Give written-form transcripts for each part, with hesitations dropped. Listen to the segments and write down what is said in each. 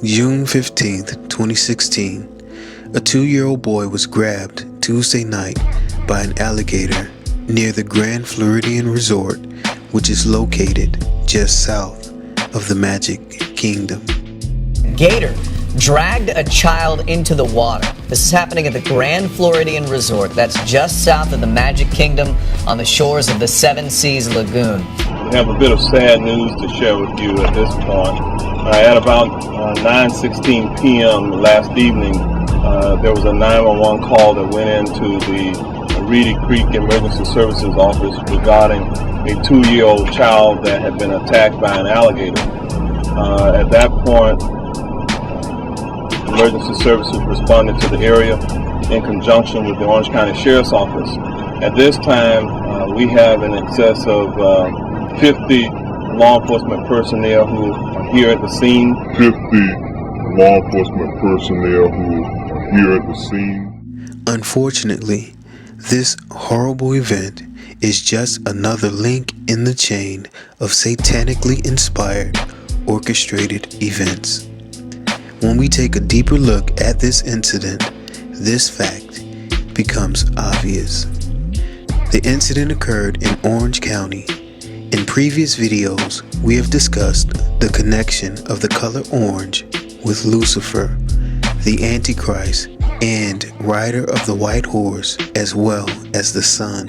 June 15th, 2016, a 2-year-old boy was grabbed Tuesday night by an alligator near the Grand Floridian Resort, which is located just south of the Magic Kingdom. Gator dragged a child into the water. This is happening at the Grand Floridian Resort. That's just south of the Magic Kingdom on the shores of the Seven Seas Lagoon. We have a bit of sad news to share with you at this point. At about 9:16 p.m. last evening, there was a 911 call that went into the Reedy Creek Emergency Services office regarding a 2-year-old child that had been attacked by an alligator. At that point, emergency services responded to the area in conjunction with the Orange County Sheriff's Office. At this time, we have in excess of 50 law enforcement personnel who are here at the scene. 50 law enforcement personnel who are here at the scene. Unfortunately, this horrible event is just another link in the chain of satanically inspired, orchestrated events. When we take a deeper look at this incident, this fact becomes obvious. The incident occurred in Orange County. In previous videos, we have discussed the connection of the color orange with Lucifer, the Antichrist, and rider of the white horse, as well as the sun.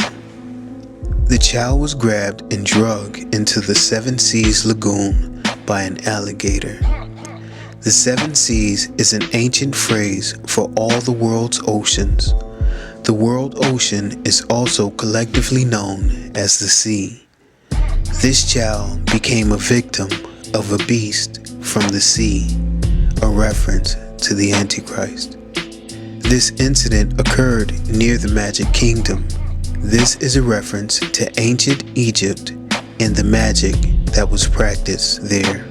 The child was grabbed and dragged into the Seven Seas Lagoon by an alligator. The Seven Seas is an ancient phrase for all the world's oceans. The world ocean is also collectively known as the sea. This child became a victim of a beast from the sea, a reference to the Antichrist. This incident occurred near the Magic Kingdom. This is a reference to ancient Egypt and the magic that was practiced there.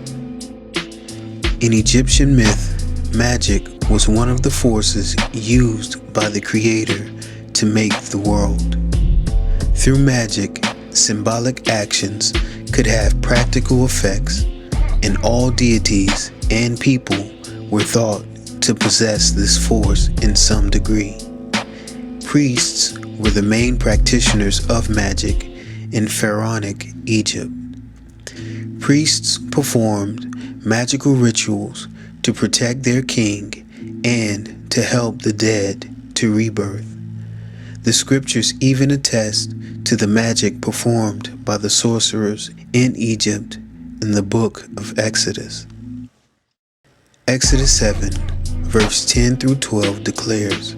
In Egyptian myth, magic was one of the forces used by the Creator to make the world. Through magic, symbolic actions could have practical effects, and all deities and people were thought to possess this force in some degree. Priests were the main practitioners of magic in pharaonic Egypt. Priests performed magical rituals to protect their king and to help the dead to rebirth. The scriptures even attest to the magic performed by the sorcerers in Egypt in the book of Exodus. Exodus 7, verse 10 through 12 declares,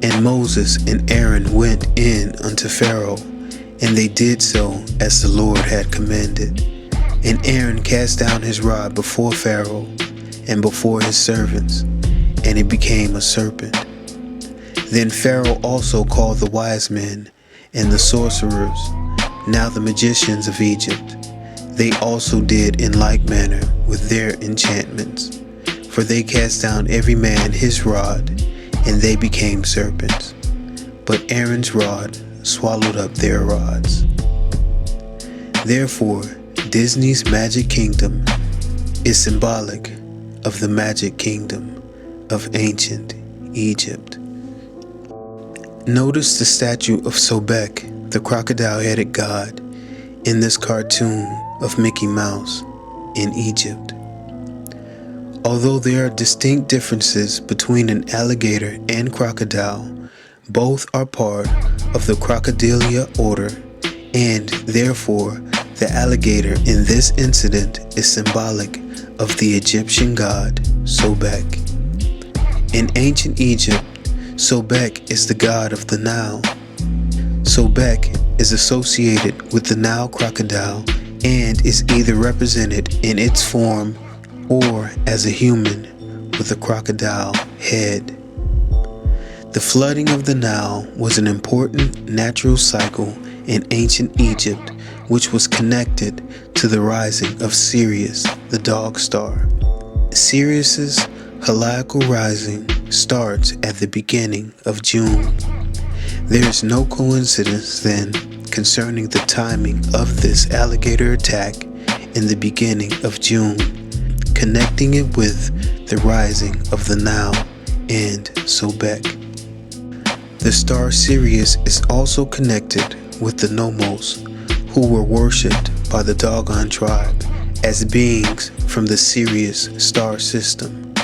"And Moses and Aaron went in unto Pharaoh, and they did so as the Lord had commanded. And Aaron cast down his rod before Pharaoh and before his servants, and it became a serpent. Then Pharaoh also called the wise men and the sorcerers, now the magicians of Egypt. They also did in like manner with their enchantments. For they cast down every man his rod, and they became serpents. But Aaron's rod swallowed up their rods." Therefore, Disney's Magic Kingdom is symbolic of the Magic Kingdom of ancient Egypt. Notice the statue of Sobek, the crocodile-headed god, in this cartoon of Mickey Mouse in Egypt. Although there are distinct differences between an alligator and crocodile, both are part of the Crocodilia order, and therefore the alligator in this incident is symbolic of the Egyptian god Sobek. In ancient Egypt, Sobek is the god of the Nile. Sobek is associated with the Nile crocodile and is either represented in its form or as a human with a crocodile head. The flooding of the Nile was an important natural cycle in ancient Egypt, which was connected to the rising of Sirius, the dog star. Sirius's heliacal rising starts at the beginning of June. There is no coincidence then concerning the timing of this alligator attack in the beginning of June, connecting it with the rising of the Nile and Sobek. The star Sirius is also connected with the Nomos, who were worshipped by the Dogon tribe as beings from the Sirius star system.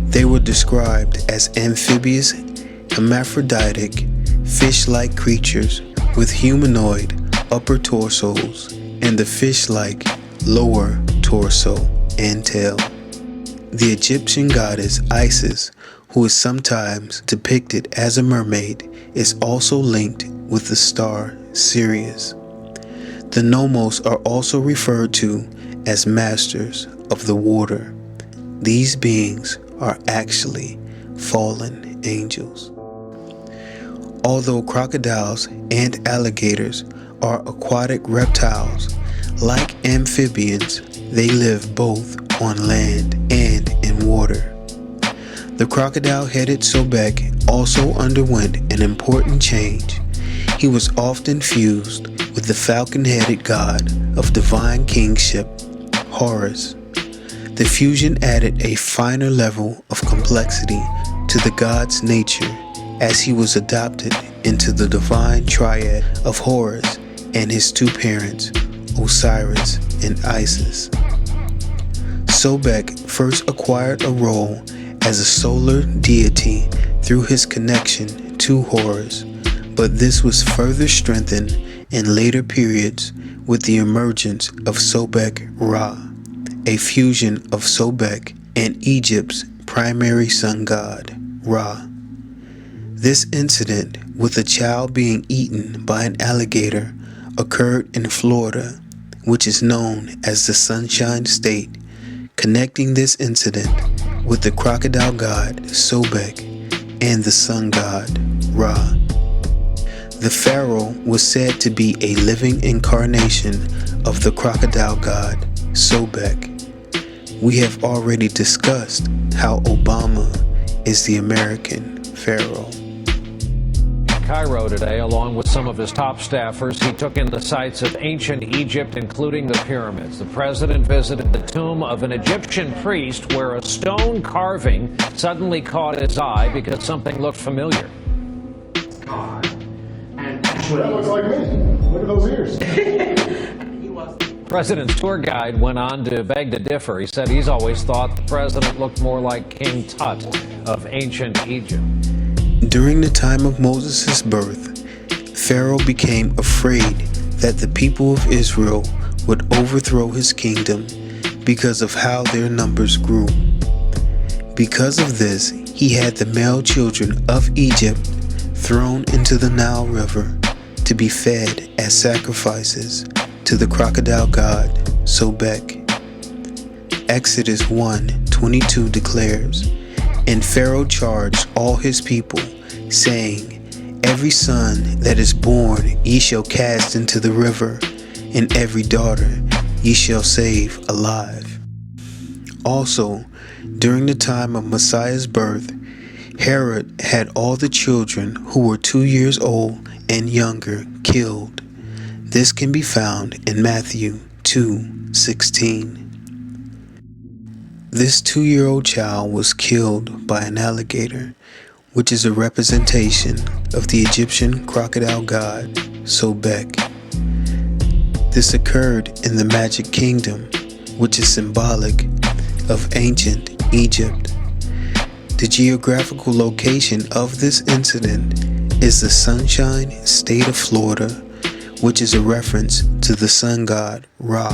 They were described as amphibious, hermaphroditic, fish-like creatures with humanoid upper torsos and the fish-like lower torso and tail. The Egyptian goddess Isis, who is sometimes depicted as a mermaid, is also linked with the star Sirius. The Nomos are also referred to as masters of the water. These beings are actually fallen angels. Although crocodiles and alligators are aquatic reptiles, like amphibians, they live both on land and in water. The crocodile-headed Sobek also underwent an important change. He was often fused with the falcon-headed god of divine kingship, Horus. The fusion added a finer level of complexity to the god's nature as he was adopted into the divine triad of Horus and his two parents, Osiris and Isis. Sobek first acquired a role as a solar deity through his connection to Horus, but this was further strengthened in later periods with the emergence of SOBEK-RA, a fusion of Sobek and Egypt's primary sun god, Ra. This incident with a child being eaten by an alligator occurred in Florida, which is known as the Sunshine State, connecting this incident with the crocodile god Sobek and the sun god Ra. The pharaoh was said to be a living incarnation of the crocodile god Sobek. We have already discussed how Obama is the American pharaoh. Cairo today, along with some of his top staffers, he took in the sites of ancient Egypt, including the pyramids. The president visited the tomb of an Egyptian priest where a stone carving suddenly caught his eye because something looked familiar. God. And actually, that looks like me. Look at those ears. President's tour guide went on to beg to differ. He said he's always thought the president looked more like King Tut of ancient Egypt. During the time of Moses' birth, Pharaoh became afraid that the people of Israel would overthrow his kingdom because of how their numbers grew. Because of this, he had the male children of Egypt thrown into the Nile River to be fed as sacrifices to the crocodile god Sobek. Exodus 1:22 declares, "And Pharaoh charged all his people, saying, Every son that is born ye shall cast into the river, and every daughter ye shall save alive." Also, during the time of Messiah's birth, Herod had all the children who were 2 years old and younger killed. This can be found in Matthew 2:16. This 2-year-old child was killed by an alligator, which is a representation of the Egyptian crocodile god Sobek. This occurred in the Magic Kingdom, which is symbolic of ancient Egypt. The geographical location of this incident is the Sunshine State of Florida, which is a reference to the sun god Ra.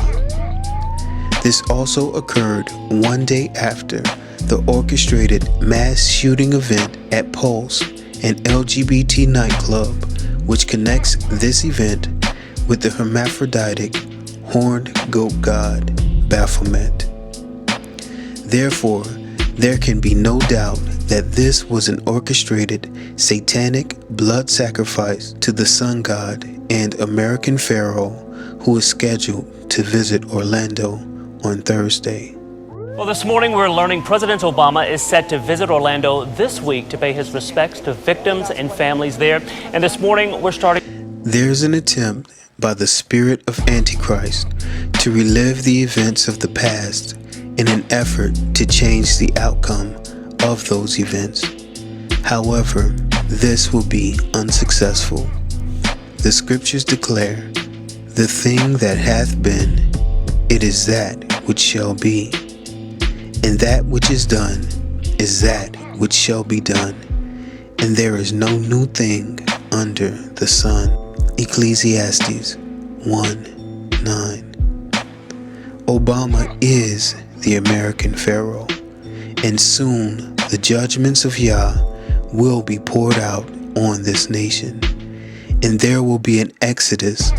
This also occurred one day after the orchestrated mass shooting event at Pulse, an LGBT nightclub, which connects this event with the hermaphroditic horned goat god Baphomet. Therefore, there can be no doubt that this was an orchestrated satanic blood sacrifice to the sun god and American pharaoh who is scheduled to visit Orlando on Thursday. Well, this morning we're learning President Obama is set to visit Orlando this week to pay his respects to victims and families there. And this morning we're starting. There's an attempt by the spirit of Antichrist to relive the events of the past in an effort to change the outcome of those events. However, this will be unsuccessful. The scriptures declare, "The thing that hath been, it is that which shall be, and that which is done is that which shall be done, and there is no new thing under the sun." Ecclesiastes 1:9. Obama is the American Pharaoh, and soon the judgments of Yah will be poured out on this nation, and there will be an exodus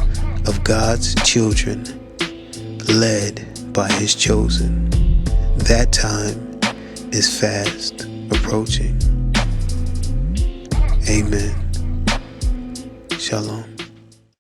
of God's children led by his chosen. That time is fast approaching. Amen. Shalom.